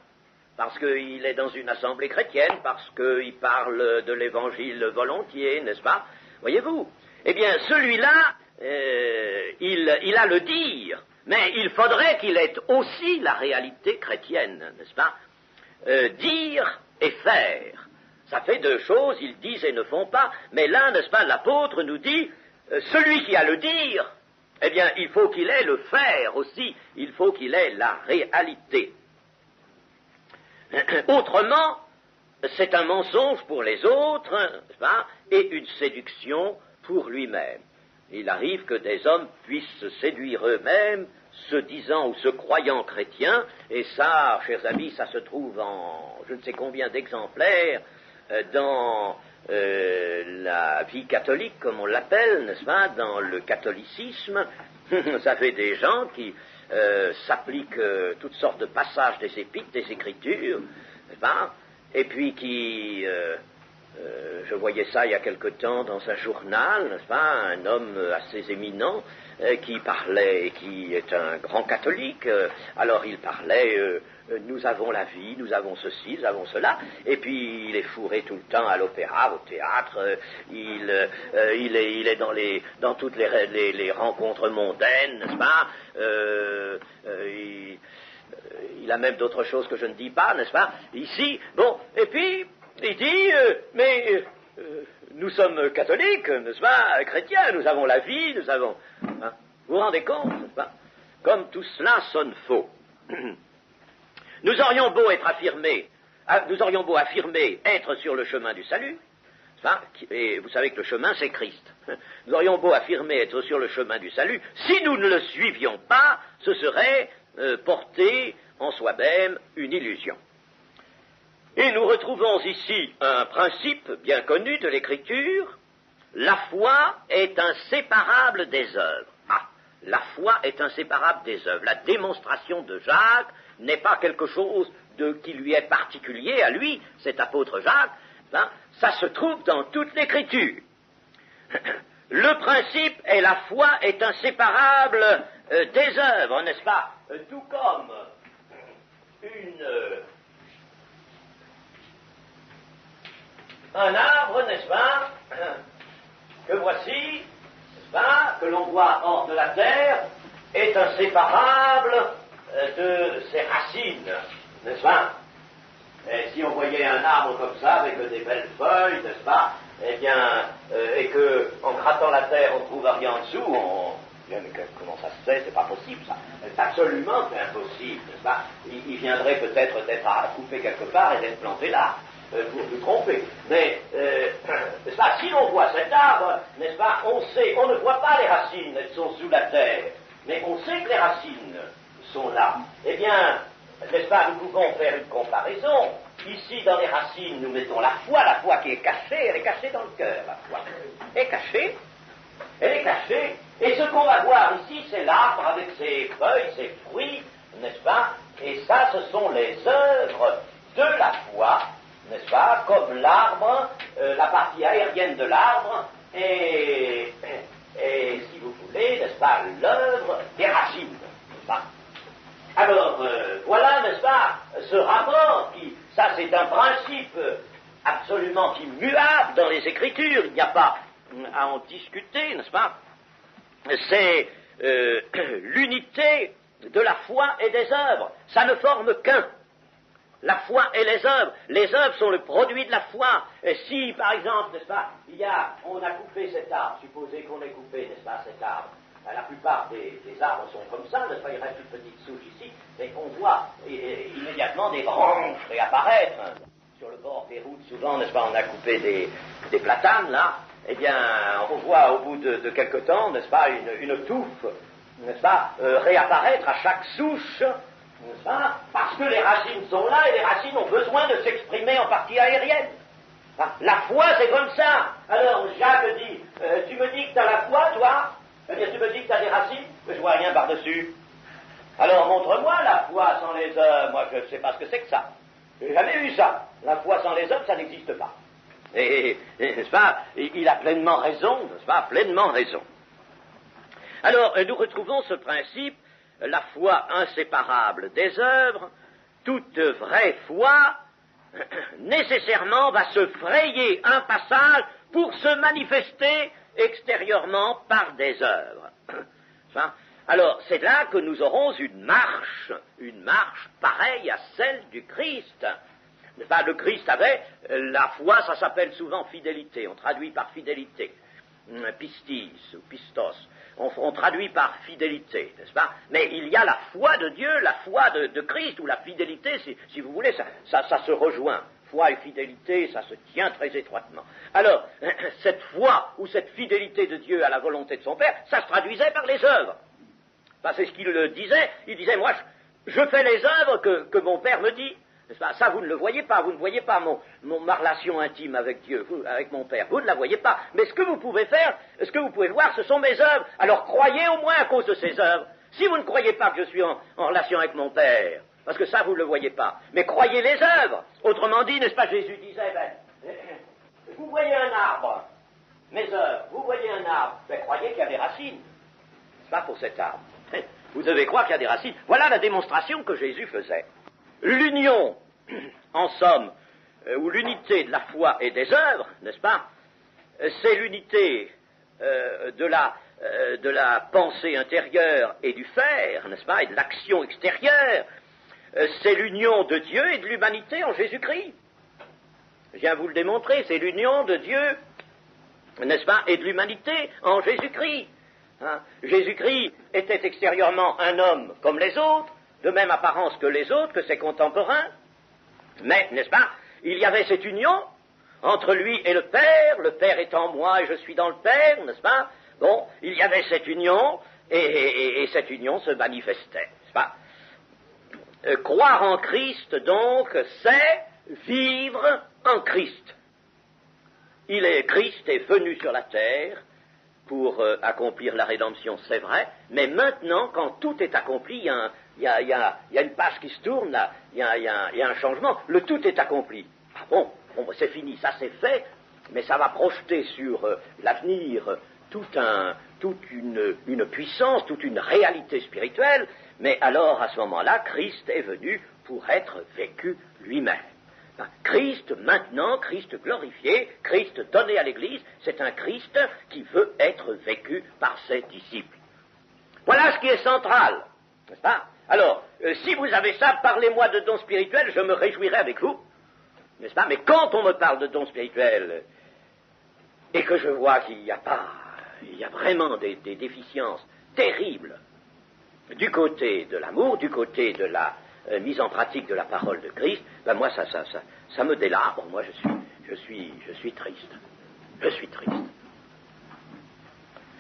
parce qu'il est dans une assemblée chrétienne, parce qu'il parle de l'Évangile volontiers, n'est-ce pas? Voyez-vous? Eh bien, celui-là, il a le dire, mais il faudrait qu'il ait aussi la réalité chrétienne, n'est-ce pas? Dire et faire, ça fait deux choses, ils disent et ne font pas, mais là, n'est-ce pas, l'apôtre nous dit, celui qui a le dire, eh bien, il faut qu'il ait le faire aussi, il faut qu'il ait la réalité. Autrement, c'est un mensonge pour les autres, n'est-ce pas, et une séduction pour lui-même. Il arrive que des hommes puissent se séduire eux-mêmes, se disant ou se croyant chrétiens, et ça, chers amis, ça se trouve en je ne sais combien d'exemplaires dans la vie catholique, comme on l'appelle, n'est-ce pas, dans le catholicisme. Ça fait des gens qui s'appliquent toutes sortes de passages des épîtres, des Écritures, n'est-ce pas, et puis qui... je voyais ça il y a quelque temps dans un journal, n'est-ce pas, un homme assez éminent qui parlait, qui est un grand catholique, alors il parlait, nous avons la vie, nous avons ceci, nous avons cela, et puis il est fourré tout le temps à l'opéra, au théâtre, il est dans toutes les rencontres mondaines, n'est-ce pas, il a même d'autres choses que je ne dis pas, n'est-ce pas, ici, bon, et puis... Il dit, nous sommes catholiques, n'est-ce pas, chrétiens, nous avons la vie, nous avons... Hein, vous vous rendez compte, n'est-ce pas? Comme tout cela sonne faux. Nous aurions beau affirmer être sur le chemin du salut, n'est-ce pas, et vous savez que le chemin c'est Christ. Nous aurions beau affirmer être sur le chemin du salut, si nous ne le suivions pas, ce serait porter en soi-même une illusion. Et nous retrouvons ici un principe bien connu de l'Écriture, la foi est inséparable des œuvres. Ah, la foi est inséparable des œuvres. La démonstration de Jacques n'est pas quelque chose qui lui est particulier à lui, cet apôtre Jacques, hein, ça se trouve dans toute l'Écriture. Le principe est la foi est inséparable des œuvres, n'est-ce pas? Tout comme un arbre, n'est-ce pas, que voici, n'est-ce pas, que l'on voit hors de la terre, est inséparable de ses racines, n'est-ce pas? Et si on voyait un arbre comme ça, avec des belles feuilles, n'est-ce pas, eh bien, et que, en grattant la terre, on ne trouve rien en dessous, mais comment ça se fait? C'est pas possible, ça. C'est absolument impossible, n'est-ce pas? Il viendrait peut-être d'être à couper quelque part et d'être planté là. Pour vous tromper. Mais, n'est-ce pas, si l'on voit cet arbre, n'est-ce pas, on ne voit pas les racines, elles sont sous la terre, mais on sait que les racines sont là. Eh bien, n'est-ce pas, nous pouvons faire une comparaison. Ici, dans les racines, nous mettons la foi qui est cachée, elle est cachée dans le cœur, la foi. Elle est cachée, et ce qu'on va voir ici, c'est l'arbre avec ses feuilles, ses fruits, n'est-ce pas, et ça, ce sont les œuvres de la foi, n'est-ce pas, comme l'arbre, la partie aérienne de l'arbre, et si vous voulez, n'est-ce pas, l'œuvre des racines, n'est-ce pas. Alors, voilà, n'est-ce pas, ce rapport ça c'est un principe absolument immuable dans les Écritures, il n'y a pas à en discuter, n'est-ce pas, c'est l'unité de la foi et des œuvres, ça ne forme qu'un. La foi et les œuvres sont le produit de la foi. Et si, par exemple, n'est-ce pas, on a coupé cet arbre, supposez qu'on ait coupé, n'est-ce pas, cet arbre, la plupart des arbres sont comme ça, n'est-ce pas, il reste une petite souche ici, et on voit immédiatement des branches réapparaître. Sur le bord des routes, souvent, n'est-ce pas, on a coupé des platanes, là, eh bien, on voit au bout de quelque temps, n'est-ce pas, une touffe, n'est-ce pas, réapparaître à chaque souche, n'est-ce pas? Parce que les racines sont là et les racines ont besoin de s'exprimer en partie aérienne. La foi, c'est comme ça. Alors, Jacques dit, tu me dis que tu as la foi, toi? C'est-à-dire, tu me dis que tu as des racines, que je vois rien par-dessus. Alors, montre-moi la foi sans les œuvres. Moi, je ne sais pas ce que c'est que ça. J'ai jamais eu ça. La foi sans les œuvres, ça n'existe pas. Et n'est-ce pas, il a pleinement raison, n'est-ce pas, pleinement raison. Alors, nous retrouvons ce principe, la foi inséparable des œuvres. Toute vraie foi, nécessairement, va se frayer un passage pour se manifester extérieurement par des œuvres. Alors, c'est là que nous aurons une marche pareille à celle du Christ. Le Christ avait la foi, ça s'appelle souvent fidélité, on traduit par fidélité, pistis ou pistos, on traduit par fidélité, n'est-ce pas? Mais il y a la foi de Dieu, la foi de Christ, ou la fidélité, si vous voulez, ça se rejoint. foi et fidélité, ça se tient très étroitement. Alors, cette foi ou cette fidélité de Dieu à la volonté de son Père, ça se traduisait par les œuvres. Ben, c'est ce qu'il disait. Il disait, moi, je fais les œuvres que mon Père me dit. Ça, vous ne le voyez pas. Vous ne voyez pas ma relation intime avec Dieu, avec mon Père. Vous ne la voyez pas. Mais ce que vous pouvez faire, ce que vous pouvez voir, ce sont mes œuvres. Alors croyez au moins à cause de ces œuvres. Si vous ne croyez pas que je suis en relation avec mon Père, parce que ça, vous ne le voyez pas, mais croyez les œuvres. Autrement dit, n'est-ce pas, Jésus disait, vous voyez un arbre, mes œuvres, vous voyez un arbre, croyez qu'il y a des racines. C'est pas pour cet arbre. Vous devez croire qu'il y a des racines. Voilà la démonstration que Jésus faisait. L'union, en somme, ou l'unité de la foi et des œuvres, n'est-ce pas, c'est l'unité de la pensée intérieure et du faire, n'est-ce pas, et de l'action extérieure. C'est l'union de Dieu et de l'humanité en Jésus-Christ. Je viens vous le démontrer, c'est l'union de Dieu, n'est-ce pas, et de l'humanité en Jésus-Christ. Hein? Jésus-Christ était extérieurement un homme comme les autres, de même apparence que les autres, que ses contemporains, mais, n'est-ce pas, il y avait cette union entre lui et le Père étant moi et je suis dans le Père, n'est-ce pas? Bon, il y avait cette union, et cette union se manifestait, n'est-ce pas? Croire en Christ, donc, c'est vivre en Christ. Christ est venu sur la terre pour accomplir la rédemption, c'est vrai, mais maintenant, quand tout est accompli, il y a une page qui se tourne, là, il y a un changement, le tout est accompli. Ah bon, c'est fini, ça c'est fait, mais ça va projeter sur l'avenir toute une puissance, toute une réalité spirituelle, mais alors à ce moment-là, Christ est venu pour être vécu lui-même. Christ maintenant, Christ glorifié, Christ donné à l'Église, c'est un Christ qui veut être vécu par ses disciples. Voilà ce qui est central, n'est-ce pas? Alors, si vous avez ça, parlez-moi de dons spirituels, je me réjouirai avec vous, n'est-ce pas? Mais quand on me parle de dons spirituels, et que je vois qu'il y a vraiment des déficiences terribles du côté de l'amour, du côté de la mise en pratique de la parole de Christ, ben moi ça me délabre, moi je suis triste. Je suis triste.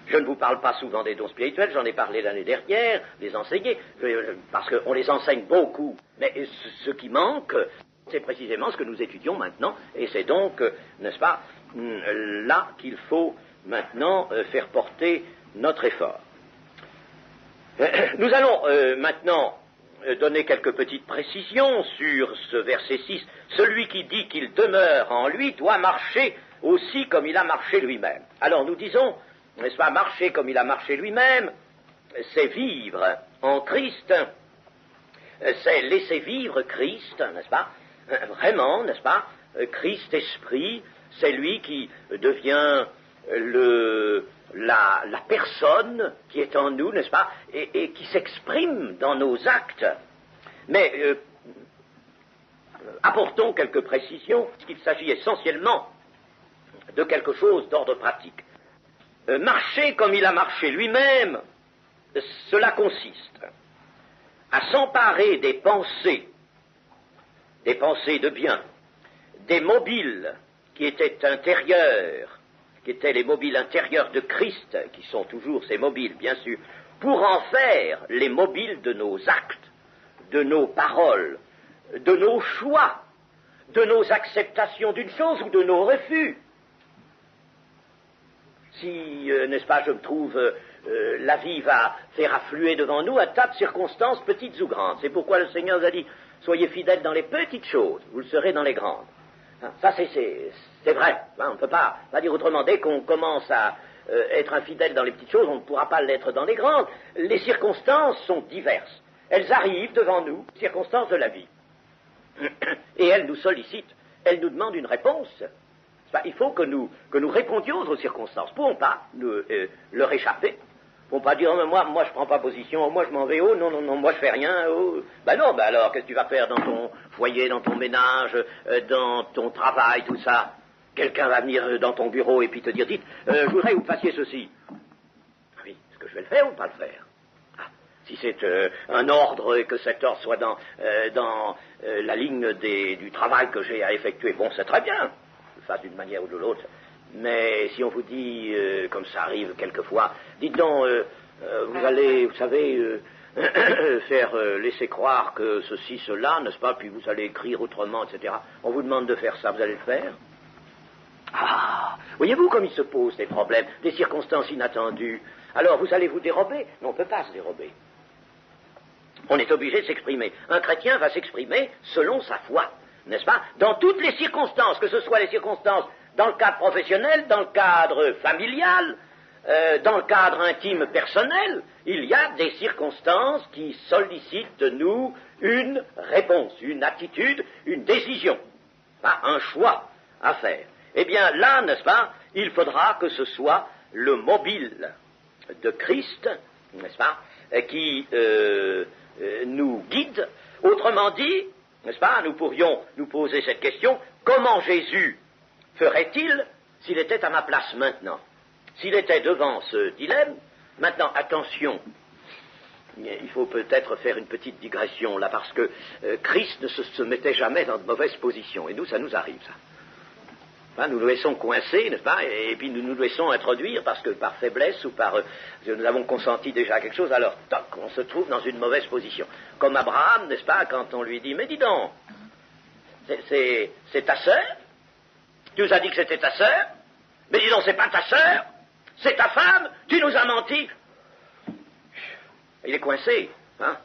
Je ne vous parle pas souvent des dons spirituels, j'en ai parlé l'année dernière, les enseigner, parce qu'on les enseigne beaucoup, mais ce qui manque, c'est précisément ce que nous étudions maintenant, et c'est donc, n'est-ce pas, là qu'il faut maintenant faire porter notre effort. Nous allons maintenant donner quelques petites précisions sur ce verset 6. Celui qui dit qu'il demeure en lui doit marcher aussi comme il a marché lui-même. Alors nous disons, n'est-ce pas, marcher comme il a marché lui-même, c'est vivre en Christ, c'est laisser vivre Christ, n'est-ce pas, vraiment, n'est-ce pas, Christ esprit, c'est lui qui devient la personne qui est en nous, n'est-ce pas, et qui s'exprime dans nos actes. Mais apportons quelques précisions, puisqu'il s'agit essentiellement de quelque chose d'ordre pratique. Marcher comme il a marché lui-même, cela consiste à s'emparer des pensées de bien, des mobiles qui étaient intérieurs, qui étaient les mobiles intérieurs de Christ, qui sont toujours ces mobiles, bien sûr, pour en faire les mobiles de nos actes, de nos paroles, de nos choix, de nos acceptations d'une chose ou de nos refus. Si, n'est-ce pas, je me trouve, la vie va faire affluer devant nous un tas de circonstances, petites ou grandes. C'est pourquoi le Seigneur nous a dit, soyez fidèles dans les petites choses, vous le serez dans les grandes. Ça, c'est vrai. On ne peut pas dire autrement. Dès qu'on commence à être infidèle dans les petites choses, on ne pourra pas l'être dans les grandes. Les circonstances sont diverses. Elles arrivent devant nous, circonstances de la vie. Et elles nous sollicitent. Elles nous demandent une réponse. Il faut que nous répondions aux circonstances. Nous ne pouvons pas leur échapper. Nous ne pouvons pas dire, oh, moi je ne prends pas position, oh, moi je m'en vais, oh non, moi je fais rien, oh. Non, alors, qu'est-ce que tu vas faire dans ton foyer, dans ton ménage, dans ton travail, tout ça? Quelqu'un va venir dans ton bureau et puis te dire, dites, je voudrais que vous fassiez ceci. Oui, est-ce que je vais le faire ou pas le faire? Si c'est un ordre et que cet ordre soit dans la ligne du travail que j'ai à effectuer, bon, c'est très bien, je le fasse d'une manière ou de l'autre. Mais si on vous dit, comme ça arrive quelquefois, dites donc, vous allez, vous savez, faire laisser croire que ceci, cela, n'est-ce pas, puis vous allez écrire autrement, etc. On vous demande de faire ça, vous allez le faire? Ah, voyez-vous comme il se pose des problèmes, des circonstances inattendues. Alors, vous allez vous dérober? Non, on ne peut pas se dérober. On est obligé de s'exprimer. Un chrétien va s'exprimer selon sa foi, n'est-ce pas? Dans toutes les circonstances, que ce soit les circonstances dans le cadre professionnel, dans le cadre familial, dans le cadre intime personnel, il y a des circonstances qui sollicitent de nous une réponse, une attitude, une décision, un choix à faire. Eh bien là, n'est-ce pas, il faudra que ce soit le mobile de Christ, n'est-ce pas, qui nous guide. Autrement dit, n'est-ce pas, nous pourrions nous poser cette question, comment Jésus ferait-il s'il était à ma place maintenant? S'il était devant ce dilemme, maintenant, attention, il faut peut-être faire une petite digression là, parce que Christ ne se mettait jamais dans de mauvaises positions, et nous, ça nous arrive, ça. Enfin, nous nous laissons coincer, n'est-ce pas, et puis nous nous laissons introduire, parce que par faiblesse ou par... nous avons consenti déjà à quelque chose, alors, toc, on se trouve dans une mauvaise position. Comme Abraham, n'est-ce pas, quand on lui dit, mais dis donc, c'est ta sœur? Tu nous as dit que c'était ta sœur? Mais dis donc, c'est pas ta sœur? C'est ta femme? Tu nous as menti? Il est coincé, hein?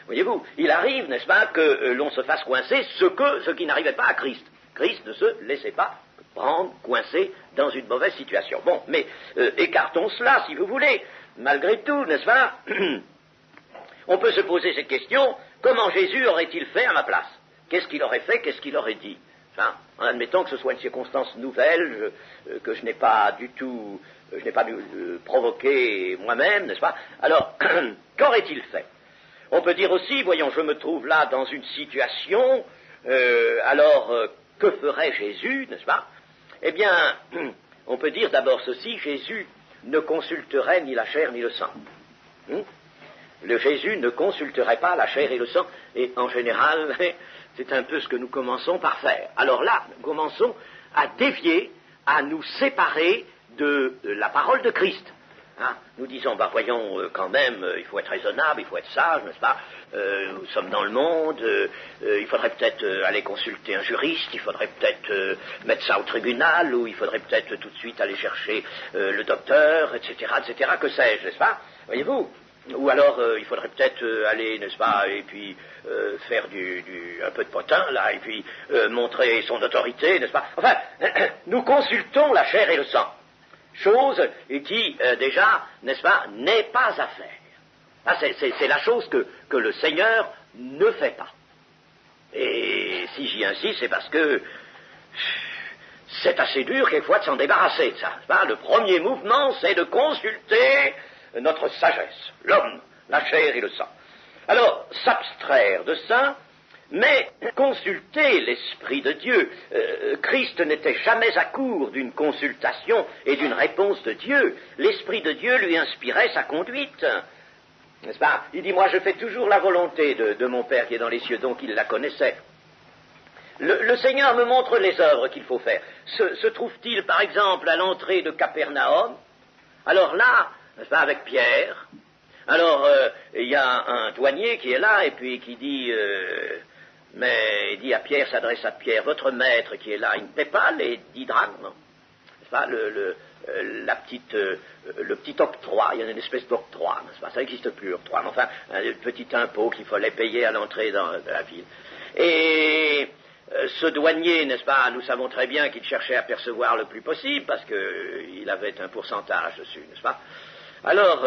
Voyez-vous, il arrive, n'est-ce pas, que l'on se fasse coincer ce qui n'arrivait pas à Christ. Christ ne se laissait pas prendre, coincé dans une mauvaise situation. Bon, mais écartons cela, si vous voulez. Malgré tout, n'est-ce pas, on peut se poser cette question, comment Jésus aurait-il fait à ma place? Qu'est-ce qu'il aurait fait, qu'est-ce qu'il aurait dit? Enfin, en admettant que ce soit une circonstance nouvelle, que je n'ai pas du tout, je n'ai pas provoqué moi-même, n'est-ce pas? Alors, qu'aurait-il fait? On peut dire aussi, voyons, je me trouve là dans une situation, que ferait Jésus, n'est-ce pas? Eh bien, on peut dire d'abord ceci, Jésus ne consulterait ni la chair ni le sang. Le Jésus ne consulterait pas la chair et le sang, et en général, c'est un peu ce que nous commençons par faire. Alors là, nous commençons à dévier, à nous séparer de la parole de Christ. Hein? Nous disons, voyons, quand même, il faut être raisonnable, il faut être sage, n'est-ce pas? Nous sommes dans le monde, il faudrait peut-être aller consulter un juriste, il faudrait peut-être mettre ça au tribunal, ou il faudrait peut-être tout de suite aller chercher le docteur, etc., que sais-je, n'est-ce pas? Voyez-vous? Ou alors, il faudrait peut-être aller, n'est-ce pas, et puis faire un peu de potin, là, et puis montrer son autorité, n'est-ce pas? Enfin, nous consultons la chair et le sang. Chose qui, déjà, n'est-ce pas, n'est pas à faire. C'est la chose que le Seigneur ne fait pas. Et si j'y insiste, c'est parce que c'est assez dur quelquefois de s'en débarrasser de ça. N'est-ce pas? Le premier mouvement, c'est de consulter notre sagesse, l'homme, la chair et le sang. Alors, s'abstraire de ça, mais consulter l'Esprit de Dieu. Christ n'était jamais à court d'une consultation et d'une réponse de Dieu. L'Esprit de Dieu lui inspirait sa conduite. N'est-ce pas? Il dit, moi je fais toujours la volonté de mon Père qui est dans les cieux, donc il la connaissait. Le Seigneur me montre les œuvres qu'il faut faire. Se trouve-t-il, par exemple, à l'entrée de Capernaum? Alors là, n'est-ce pas, avec Pierre, alors il y a un douanier qui est là et puis qui dit... Mais il dit à Pierre, s'adresse à Pierre, votre maître qui est là, il ne paie pas les 10 drachmes, n'est-ce pas, le petit octroi, il y a une espèce d'octroi, n'est-ce pas, ça n'existe plus, l'octroi, mais enfin, un petit impôt qu'il fallait payer à l'entrée de la ville. Et ce douanier, n'est-ce pas, nous savons très bien qu'il cherchait à percevoir le plus possible, parce qu'il avait un pourcentage dessus, n'est-ce pas. Alors,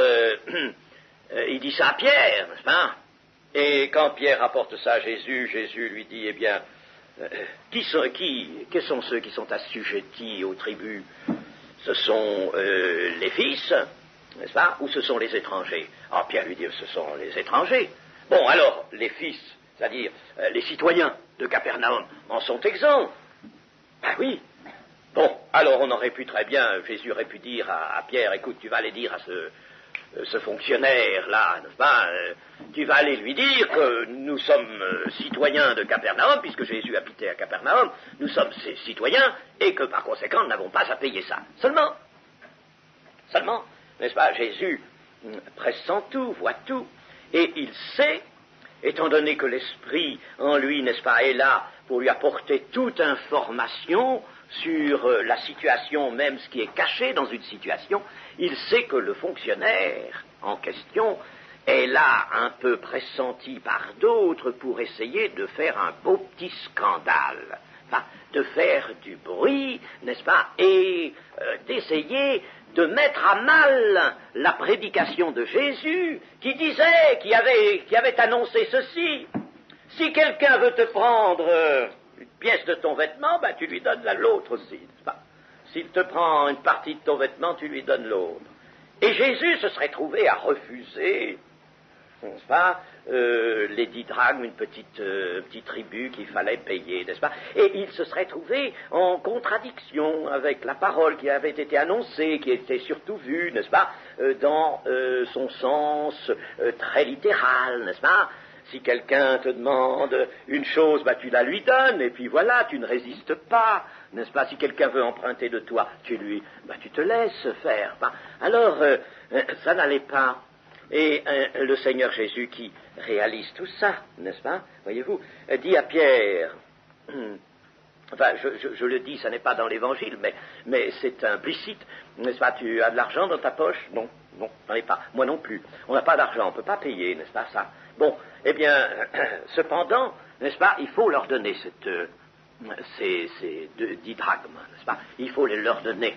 il dit ça à Pierre, n'est-ce pas. Et quand Pierre rapporte ça à Jésus, Jésus lui dit, eh bien, quels sont ceux qui sont assujettis au tribut? Ce sont les fils, n'est-ce pas, ou ce sont les étrangers? Alors Pierre lui dit, ce sont les étrangers. Bon, alors, les fils, c'est-à-dire les citoyens de Capernaum, en sont exempts. Ben oui. Bon, alors on aurait pu très bien, Jésus aurait pu dire à Pierre, écoute, tu vas aller dire ce fonctionnaire-là, n'est-ce pas, tu vas aller lui dire que nous sommes citoyens de Capernaum, puisque Jésus habitait à Capernaum, nous sommes ses citoyens, et que par conséquent, nous n'avons pas à payer ça. Seulement, n'est-ce pas, Jésus pressent tout, voit tout, et il sait, étant donné que l'Esprit en lui, n'est-ce pas, est là pour lui apporter toute information sur la situation, même ce qui est caché dans une situation, il sait que le fonctionnaire en question est là un peu pressenti par d'autres pour essayer de faire un beau petit scandale, enfin, de faire du bruit, n'est-ce pas, et d'essayer de mettre à mal la prédication de Jésus qui disait, qui avait annoncé ceci. Si quelqu'un veut te prendre une pièce de ton vêtement, ben, tu lui donnes l'autre aussi, n'est-ce pas? S'il te prend une partie de ton vêtement, tu lui donnes l'autre. Et Jésus se serait trouvé à refuser, n'est-ce pas, les 10 drachmes, une petite tribut qu'il fallait payer, n'est-ce pas? Et il se serait trouvé en contradiction avec la parole qui avait été annoncée, qui était surtout vue, n'est-ce pas, dans son sens très littéral, n'est-ce pas? Si quelqu'un te demande une chose, bah, tu la lui donnes, et puis voilà, tu ne résistes pas, n'est-ce pas? Si quelqu'un veut emprunter de toi, tu te laisses faire. Bah. Alors, ça n'allait pas. Et le Seigneur Jésus qui réalise tout ça, n'est-ce pas? Voyez-vous, dit à Pierre, enfin, je le dis, ça n'est pas dans l'Évangile, mais c'est implicite, n'est-ce pas? Tu as de l'argent dans ta poche? Non, j'en ai pas. Moi non plus. On n'a pas d'argent, on ne peut pas payer, n'est-ce pas, ça? Bon, eh bien, cependant, n'est-ce pas, il faut leur donner ces 10 drachmes, n'est-ce pas? Il faut les leur donner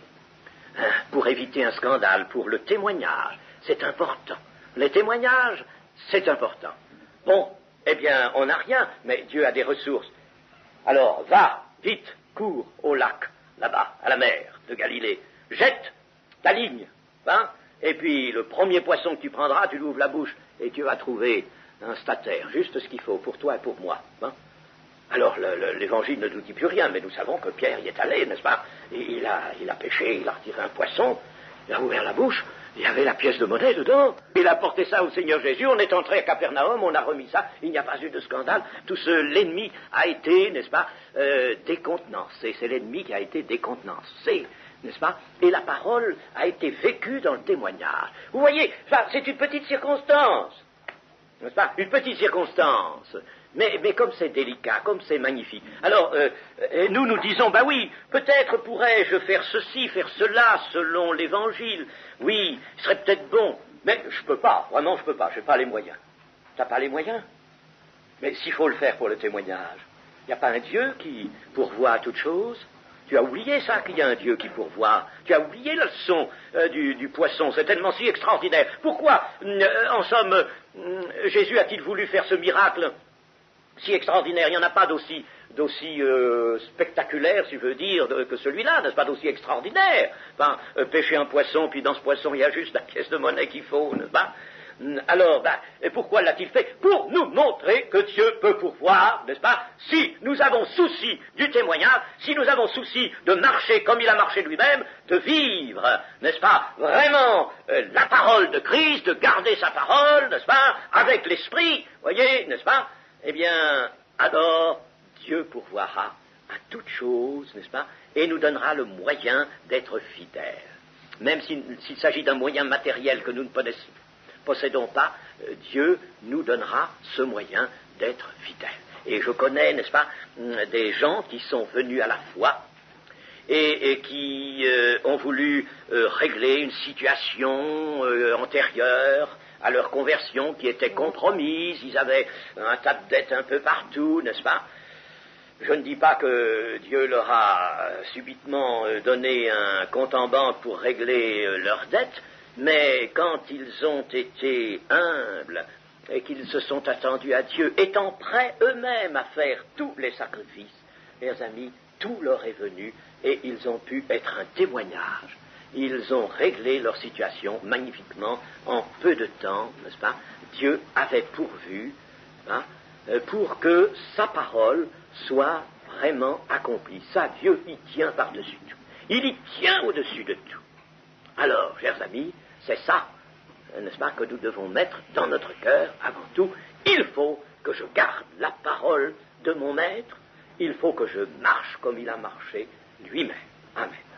pour éviter un scandale, pour le témoignage. C'est important. Les témoignages, c'est important. Bon, eh bien, on n'a rien, mais Dieu a des ressources. Alors, va, vite, cours au lac, là-bas, à la mer de Galilée. Jette ta ligne, hein, et puis le premier poisson que tu prendras, tu lui ouvres la bouche, et tu vas trouver un stataire, juste ce qu'il faut pour toi et pour moi. Hein. Alors, l'Évangile ne nous dit plus rien, mais nous savons que Pierre y est allé, n'est-ce pas? Et il a pêché, il a retiré un poisson, il a ouvert la bouche, il y avait la pièce de monnaie dedans. Il a porté ça au Seigneur Jésus, on est entré à Capernaum, on a remis ça, il n'y a pas eu de scandale. Tout l'ennemi a été, n'est-ce pas, décontenancé. C'est l'ennemi qui a été décontenancé, n'est-ce pas? Et la parole a été vécue dans le témoignage. Vous voyez, ça, c'est une petite circonstance. N'est-ce pas? Une petite circonstance. Mais comme c'est délicat, comme c'est magnifique. Alors, nous disons, bah oui, peut-être pourrais-je faire ceci, faire cela, selon l'Évangile. Oui, ce serait peut-être bon. Mais je peux pas, vraiment je peux pas, j'ai pas les moyens. T'as pas les moyens? Mais s'il faut le faire pour le témoignage, il n'y a pas un Dieu qui pourvoit à toute chose? Tu as oublié ça, qu'il y a un Dieu qui pourvoit. Tu as oublié la leçon du poisson. C'est tellement si extraordinaire. Pourquoi, en somme, Jésus a-t-il voulu faire ce miracle si extraordinaire? Il n'y en a pas d'aussi spectaculaire, si je veux dire, que celui-là, n'est-ce pas, d'aussi extraordinaire. Enfin, pêcher un poisson, puis dans ce poisson, il y a juste la pièce de monnaie qu'il faut, n'est-ce pas? Alors, et pourquoi l'a-t-il fait? Pour nous montrer que Dieu peut pourvoir, n'est-ce pas? Si nous avons souci du témoignage, si nous avons souci de marcher comme il a marché lui-même, de vivre, n'est-ce pas, vraiment la parole de Christ, de garder sa parole, n'est-ce pas, avec l'esprit, voyez, n'est-ce pas? Eh bien, alors, Dieu pourvoira à toute chose, n'est-ce pas, et nous donnera le moyen d'être fidèles. Même s'il s'agit d'un moyen matériel que nous ne possédons pas, Dieu nous donnera ce moyen d'être fidèles. Et je connais, n'est-ce pas, des gens qui sont venus à la foi et qui ont voulu régler une situation antérieure à leur conversion qui était compromise, ils avaient un tas de dettes un peu partout, n'est-ce pas? Je ne dis pas que Dieu leur a subitement donné un compte en banque pour régler leurs dettes, mais quand ils ont été humbles et qu'ils se sont attendus à Dieu, étant prêts eux-mêmes à faire tous les sacrifices, mes amis, tout leur est venu et ils ont pu être un témoignage. Ils ont réglé leur situation magnifiquement en peu de temps, n'est-ce pas? Dieu avait pourvu, hein, pour que sa parole soit vraiment accomplie. Ça, Dieu y tient par-dessus tout. Il y tient au-dessus de tout. Alors, chers amis, c'est ça n'est-ce pas, que nous devons mettre dans notre cœur avant tout. Il faut que je garde la parole de mon maître, il faut que je marche comme il a marché lui-même. Amen.